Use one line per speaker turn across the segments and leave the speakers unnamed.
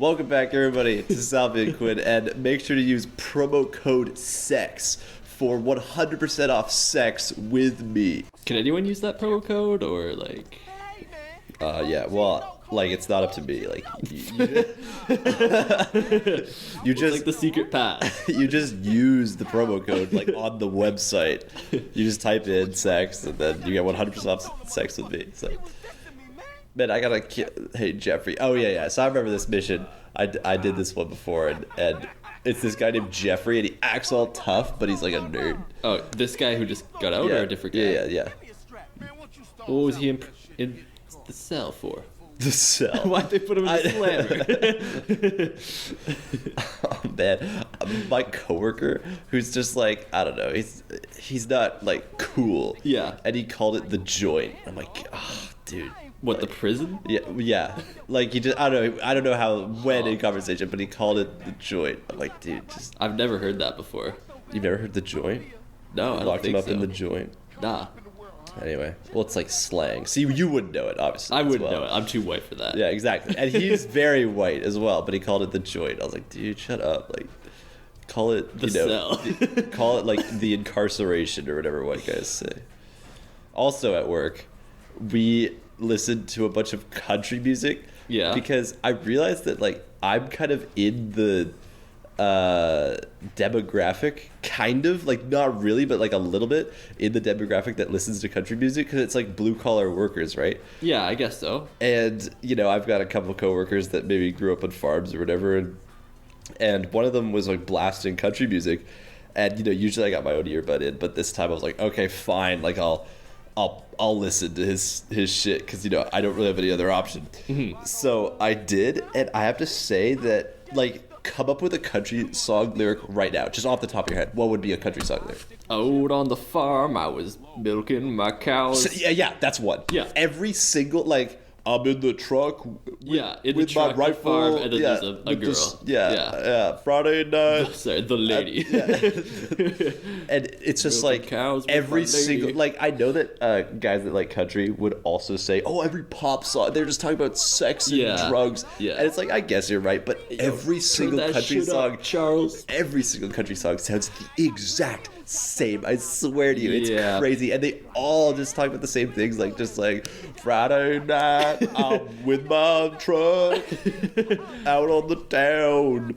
Welcome back, everybody, to Salvy and Quinn, and make sure to use promo code SEX for 100% off sex with me.
Can anyone use that promo code, or like?
Yeah, well, like, it's not up to me. Like, you just
like the secret pass.
You just use the promo code like on the website. You just type in sex, and then you get 100% off sex with me. So, man, I gotta hey Jeffrey. Oh yeah. So I remember this mission. I did this one before, and it's this guy named Jeffrey, and he acts all tough, but he's like a nerd.
Oh, this guy who just got out, or a different guy?
Yeah.
What was he in the cell for?
The cell.
Why'd they put him in the slammer?
Oh man, my coworker, who's just like, I don't know, he's not like cool.
Yeah.
And he called it the joint. I'm like, oh, dude.
What,
like,
the prison?
Yeah. Like he just, I don't know how when in conversation, but he called it the joint. I'm like, dude, just.
I've never heard that before.
You've never heard the joint?
No, I don't
Locked
think
him up
so.
in the joint.
Nah.
Anyway, well, it's like slang. See, you wouldn't know it, obviously.
I wouldn't know it. I'm too white for that.
Yeah, exactly. And he's very white as well, but he called it the joint. I was like, dude, shut up. Like, call it,
the cell.
Call it like the incarceration or whatever white guys say. Also at work, we listened to a bunch of country music.
Yeah.
Because I realized that like I'm kind of in the demographic, kind of, like, not really, but like a little bit in the demographic that listens to country music, because it's like blue collar workers, right?
Yeah, I guess so.
And I've got a couple coworkers that maybe grew up on farms or whatever, and one of them was like blasting country music, and usually I got my own earbud in, but this time I was like, okay, fine, like I'll listen to his shit, because I don't really have any other option.
Mm-hmm.
So I did, and I have to say that, like, come up with a country song lyric right now, just off the top of your head. What would be a country song lyric?
Out on the farm, I was milking my cows.
So, yeah, that's one.
Yeah.
Every single, like, I'm in the truck with my rifle.
Farm, and then there's a girl.
Yeah. Friday night.
Sorry, the lady.
And it's just
milking
like
cows with
every
my
single,
lady.
like, I know that guys that like country would also say, oh, every pop song, they're just talking about sex and drugs.
Yeah.
And it's like, I guess you're right, but every single
that
country
shit
song,
up, Charles.
every single country song sounds the exact same. I swear to you, it's crazy. And they all just talk about the same things, like just like Friday night, I'm with my truck out on the town,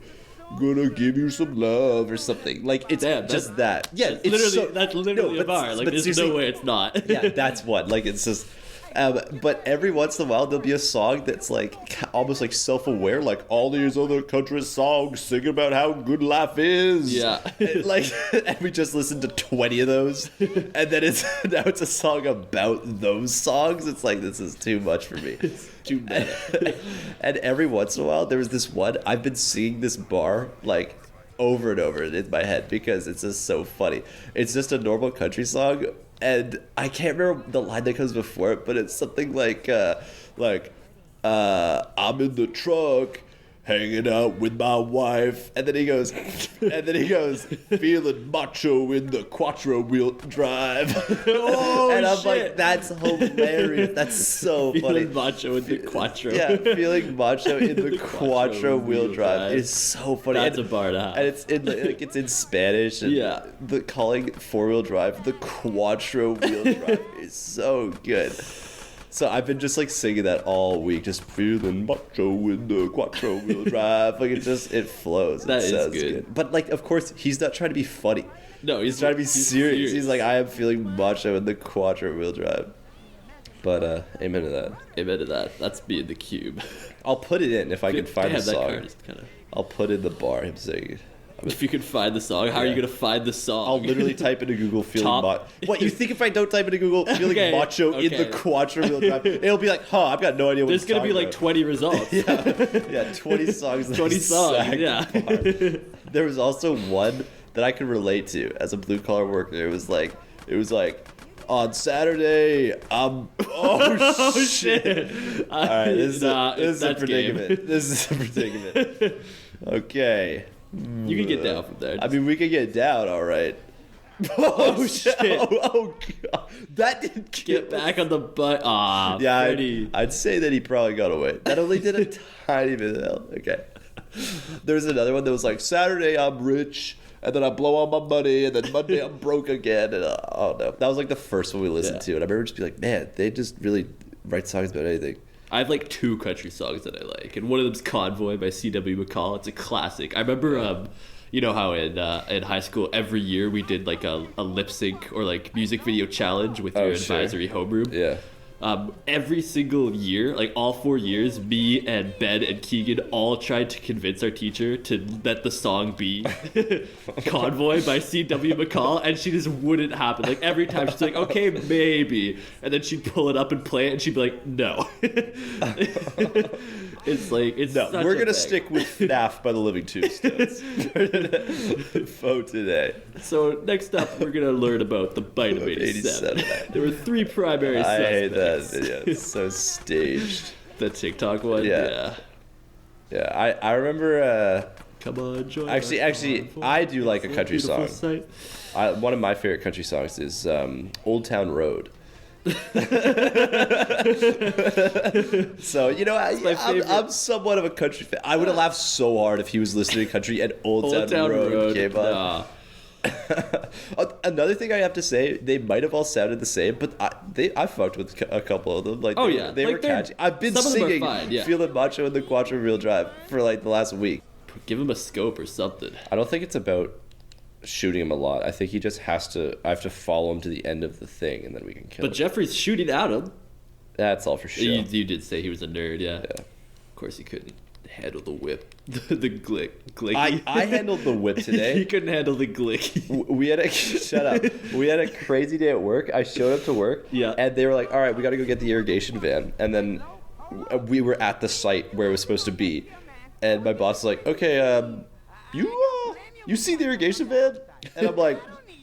gonna give you some love or something. Like, it's just that. Yeah,
that's literally a bar. Like, there's no way it's not.
Yeah, that's one. Like, it's just. But every once in a while, there'll be a song that's like almost like self-aware, like all these other country songs singing about how good life is.
Yeah.
And we just listened to 20 of those, and then now it's a song about those songs. It's like, this is too much for me.
It's too bad.
And every once in a while, there was this one. I've been singing this bar like over and over in my head because it's just so funny. It's just a normal country song. And I can't remember the line that comes before it, but it's something like, I'm in the truck, hanging out with my wife, and then he goes, feeling macho in the quattro wheel drive.
Oh,
and I'm
shit.
like, that's hilarious. That's so funny.
Feeling macho in the quattro.
Yeah, feeling macho in the quattro wheel drive is so funny.
That's a bar to have.
And it's in Spanish. And the calling 4-wheel drive the quattro wheel drive is so good. So I've been just like singing that all week, just feeling macho in the quattro wheel drive. Like, it flows.
That
is
good.
But like, of course, he's not trying to be funny.
No,
he's trying to be serious. He's like, I am feeling macho in the quattro wheel drive. But amen to that.
Amen to that. That's being the cube.
I'll put it in if I can find the
that
song.
card is kinda...
I'll put in the bar him singing.
If you can find the song, how are you gonna find the song?
I'll literally type into Google feeling macho. What, you think if I don't type into Google feeling macho in the quattro wheel drive, it'll be like, I've got no idea what
There's gonna be like 20 results.
yeah, 20 songs.
20 songs. Yeah.
There was also one that I could relate to as a blue collar worker. It was like, on Saturday, oh shit. All right, this is a predicament. This is a predicament. Okay.
You can get down from there.
I mean, we could get down, all right. Oh shit! Oh god, that didn't
Get back on the butt. Ah,
yeah,
Freddie.
I'd say that he probably got away. That only did a tiny bit of hell. Okay. There's another one that was like, Saturday I'm rich, and then I blow all my money, and then Monday I'm broke again. And oh no, that was like the first one we listened to, and I remember just be like, man, they just really write songs about anything.
I have like 2 country songs that I like, and one of them's "Convoy" by C.W. McCall. It's a classic. I remember, you know how in high school every year we did like a lip sync or like music video challenge with your advisory homeroom.
Yeah.
Every single year, like all 4 years, me and Ben and Keegan all tried to convince our teacher to let the song be "Convoy" by C.W. McCall, and she just wouldn't happen. Like every time she's like, okay, maybe, and then she'd pull it up and play it, and she'd be like, no. It's like, it's no.
We're gonna stick with FNAF by the Living Tombstones for today.
So next up, we're gonna learn about the Bite of 87. There were 3 primary suspects.
I hate that video. It's so staged.
The TikTok one.
Yeah. I remember.
Come on, join.
Actually, I do like a country song. One of my favorite country songs is "Old Town Road." So I'm somewhat of a country fan. I would have laughed so hard if he was listening to country and Old Town Road came on.
Nah.
Another thing I have to say, they might have all sounded the same, but I fucked with a couple of them. Like, they were catchy. I've been singing "Feeling Macho" in the Quattro Wheel Drive for like the last week.
Give him a scope or something.
I don't think it's about shooting him a lot. I think he just has to. I have to follow him to the end of the thing, and then we can kill him.
But Jeffrey's shooting at him.
That's all for sure.
You did say he was a nerd, yeah. Of course, he couldn't handle the whip, the glicky.
I handled the whip today.
He couldn't handle the glicky.
We had shut up. We had a crazy day at work. I showed up to work, and they were like, "All right, we got to go get the irrigation van," and then we were at the site where it was supposed to be, and my boss was like, "Okay, you see the irrigation van?" And I'm like,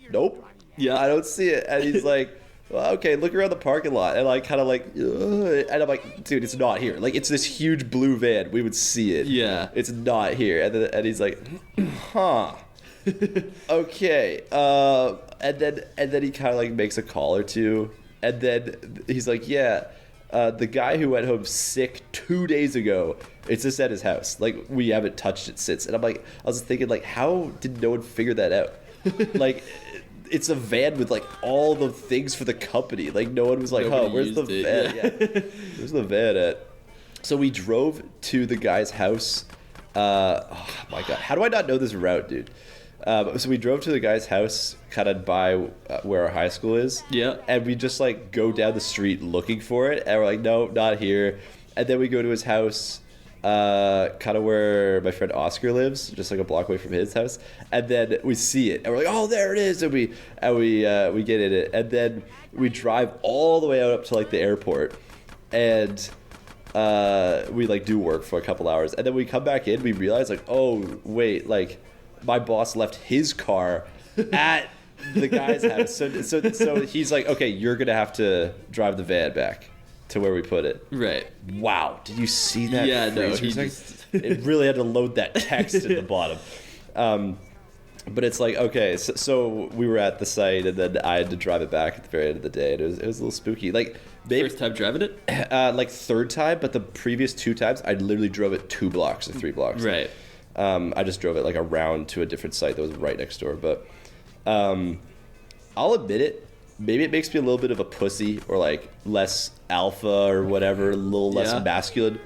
"Nope.
Yeah,
I don't see it." And he's like, "Well, okay, look around the parking lot." And I kind of like, ugh. And I'm like, "Dude, it's not here. Like, it's this huge blue van. We would see it.
Yeah,
it's not here." And he's like, "Huh." Okay. And then he kind of like makes a call or two, and then he's like, "Yeah, the guy who went home sick 2 days ago, it's just at his house. Like, we haven't touched it since." And I was thinking, like, how did no one figure that out? Like, it's a van with like all the things for the company. Like, no one was like, "Oh, where's the van? Yeah. Where's the van at?" So we drove to the guy's house. Oh my god, how do I not know this route, dude? So we drove to the guy's house, kind of by where our high school is.
Yeah.
And we just like go down the street looking for it, and we're like, "No, not here." And then we go to his house, kind of where my friend Oscar lives, just like a block away from his house. And then we see it, and we're like, "Oh, there it is!" And we get in it, and then we drive all the way out up to like the airport, and we like do work for a couple hours, and then we come back in. We realize like, oh wait, like my boss left his car at the guy's house, so he's like, "Okay, you're gonna have to drive the van back to where we put it."
Right.
Wow. Did you see that?
Yeah, no.
It really had to load that text at the bottom. But it's like, okay, so we were at the site, and then I had to drive it back at the very end of the day, and it was a little spooky. Like, maybe,
first time driving it?
Like third time, but the previous 2 times, I literally drove it 2 blocks or 3 blocks.
Right.
I just drove it like around to a different site that was right next door. But I'll admit it. Maybe it makes me a little bit of a pussy, or like less alpha or whatever, a little less masculine.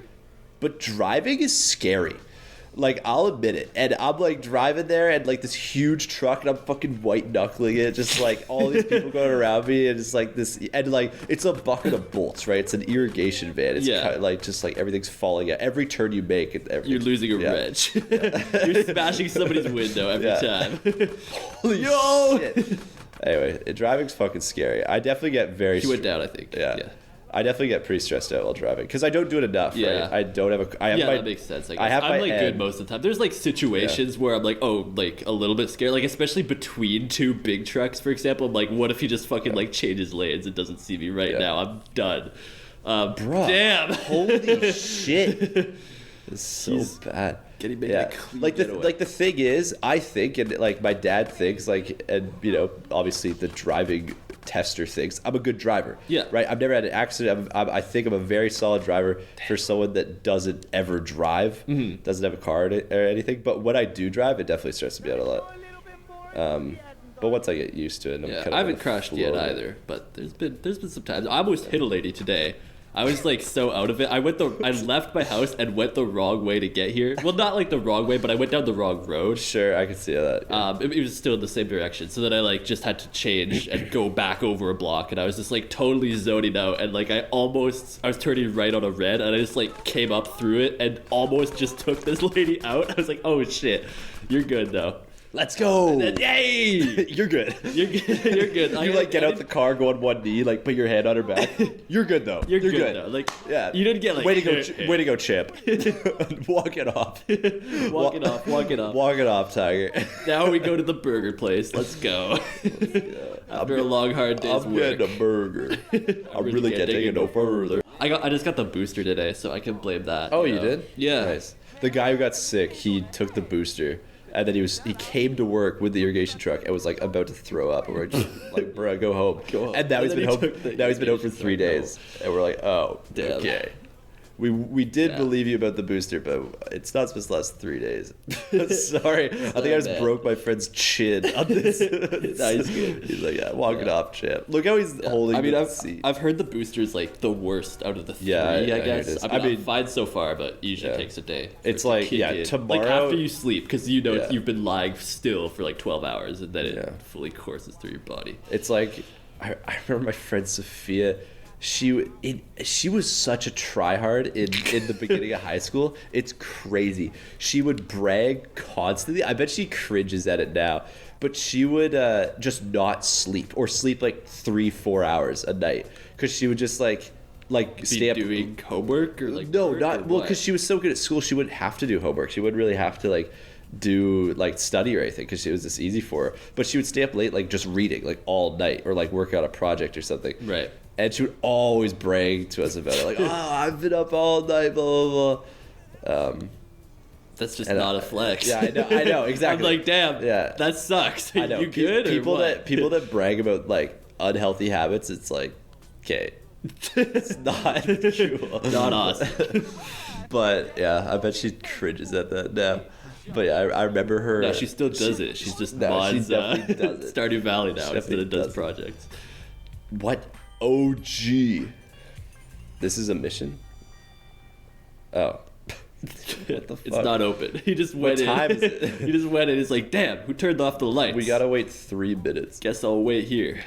But driving is scary. Like, I'll admit it. And I'm like driving there, and like this huge truck, and I'm fucking white knuckling it, just like all these people going around me, and it's like this, and like it's a bucket of bolts, right? It's an irrigation van. It's kind of like just like everything's falling out. Every turn you make,
you're losing a wrench. You're smashing somebody's window every time.
Holy shit. Anyway, driving's fucking scary. I definitely get very.
He went down, I think.
Yeah. I definitely get pretty stressed out while driving because I don't do it enough.
Yeah.
Right? I don't have a. I have
that makes sense. I
have
I'm
my
like good most of the time. There's like situations where I'm like, oh, like a little bit scared. Like especially between 2 big trucks, for example. I'm like, what if he just fucking like changes lanes and doesn't see me right now? I'm done.
Bruh,
damn.
Holy shit. It's so bad.
Getting made a clean
like
getaway.
the thing is, I think, and like my dad thinks, like, and you know, obviously the driving tester thinks I'm a good driver.
Yeah.
Right. I've never had an accident. I think I'm a very solid driver for someone that doesn't ever drive, doesn't have a car or anything. But when I do drive, it definitely stresses me out a lot. But once I get used to it, I'm
I haven't crashed yet either. But there's been some times. I almost hit a lady today. I was like so out of it. I left my house and went the wrong way to get here. Well, not like the wrong way, but I went down the wrong road.
Sure, I can see that. Yeah.
It was still in the same direction, so that I like just had to change and go back over a block, and I was just like totally zoning out, and like I was turning right on a red, and I just like came up through it and almost just took this lady out. I was like, oh shit, you're good though.
Let's go.
And then, yay!
You're good.
You're good. You're good.
You like get out the car, go on one knee, like put your hand on her back. You're good though.
You're good though. Like,
yeah.
You didn't get like
way to go, Chip. Walk it off.
Walk it off.
Walk it off, Tiger.
Now we go to the burger place. Let's go. After a long hard day's
I'm
work.
getting a burger. I'm really getting it no further.
I just got the booster today, so I can blame that.
Oh, you did?
Yeah.
Nice. The guy who got sick, he took the booster. And then he came to work with the irrigation truck and was like about to throw up. And we're just like, bro, go home. And now he's been home. Now he's been home for 3 days. And we're like, oh, damn. Okay. We did believe you about the booster, but it's not supposed to last 3 days. Sorry, I think I just broke my friend's chin on this.
Nice.
He's like, yeah, walk it off, Chip. Look how he's holding. I mean,
I've heard the booster is like the worst out of the three. I guess. I mean, I'm fine so far, but usually takes a day.
It's like tomorrow,
like after you sleep, because you know you've been lying still for like 12 hours, and then it fully courses through your body.
It's like I remember my friend Sophia. She was such a tryhard in the beginning of high school. It's crazy. She would brag constantly. I bet she cringes at it now. But she would just not sleep or sleep like 3-4 hours a night because she would just like stay up
doing homework or like
because she was so good at school she wouldn't have to do homework. She wouldn't really have to like do like study or anything because it was just easy for her. But she would stay up late like just reading like all night or like work on a project or something.
Right.
And she would always brag to us about it, like, "Oh, I've been up all night, blah blah blah."
That's just not a flex.
Yeah, I know, exactly.
I'm like, damn, that sucks.
I know.
You good?
People that brag about like unhealthy habits, it's like, okay, it's not cool.
Not us.
But yeah, I bet she cringes at that now. But yeah, I remember her.
No, she still does it. She's just mods Stardew Valley now instead of does projects.
What? Oh, gee. This is a mission? Oh. What the fuck?
It's not open. He just went in. What time is it? He just went in. He's like, damn, who turned off the lights?
We gotta wait 3 minutes.
Guess I'll wait here.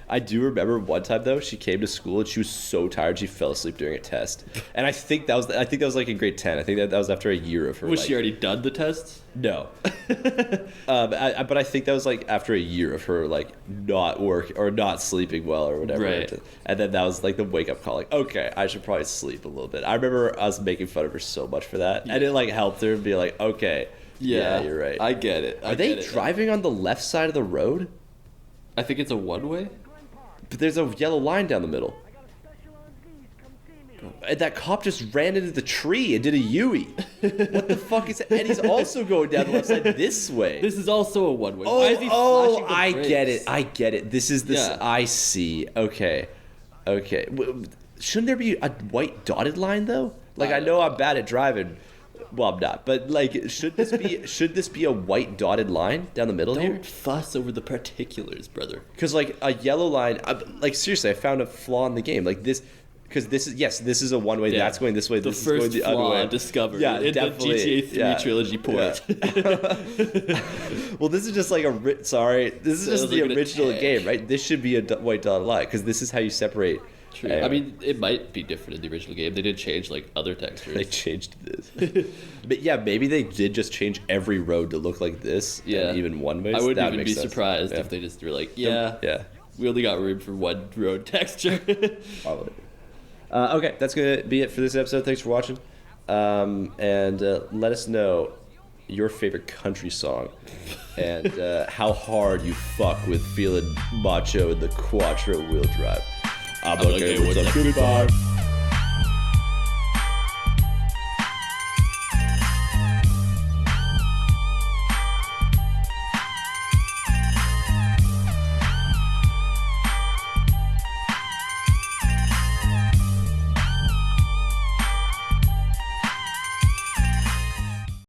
I do remember one time though, she came to school and she was so tired she fell asleep during a test. And I think that was like in grade 10. I think that was after a year of her.
Was she already done the tests?
No. But I think that was like after a year of her like not work or not sleeping well or whatever.
Right.
And then that was like the wake up call. Like, okay, I should probably sleep a little bit. I remember us making fun of her so much for that, and it like helped her be like, okay, yeah, you're right.
I get it.
Are they driving on the left side of the road?
I think it's a one-way.
But there's a yellow line down the middle. And that cop just ran into the tree and did a Yui. What the fuck is that? And he's also going down the left side this way.
This is also a one-way.
Oh,
why is he flashing the brakes?
I get it. This is this. Yeah. I see. Okay. Shouldn't there be a white dotted line though? Like I know I'm bad at driving. Well, I'm not, but like, should this be a white dotted line down the middle here?
Don't fuss over the particulars, brother.
Because like a yellow line, like seriously, I found a flaw in the game. Like this, because this is a one way. Yeah. That's going this way. This is going the other way.
The first flaw discovered.
Yeah,
in
definitely.
The GTA 3 trilogy port.
Yeah. Well, this is just like this is just the original game, right? This should be a white dotted line because this is how you separate.
True. I mean, it might be different in the original game. They did change like other textures.
They changed this. But yeah, maybe they did just change every road to look like this. Yeah. And even one way.
I wouldn't even be surprised if they just were like, yeah. We only got room for one road texture.
Probably. Okay, that's going to be it for this episode. Thanks for watching. And let us know your favorite country song and how hard you fuck with feeling macho in the quattro wheel drive. I'm okay, what's up? Goodbye.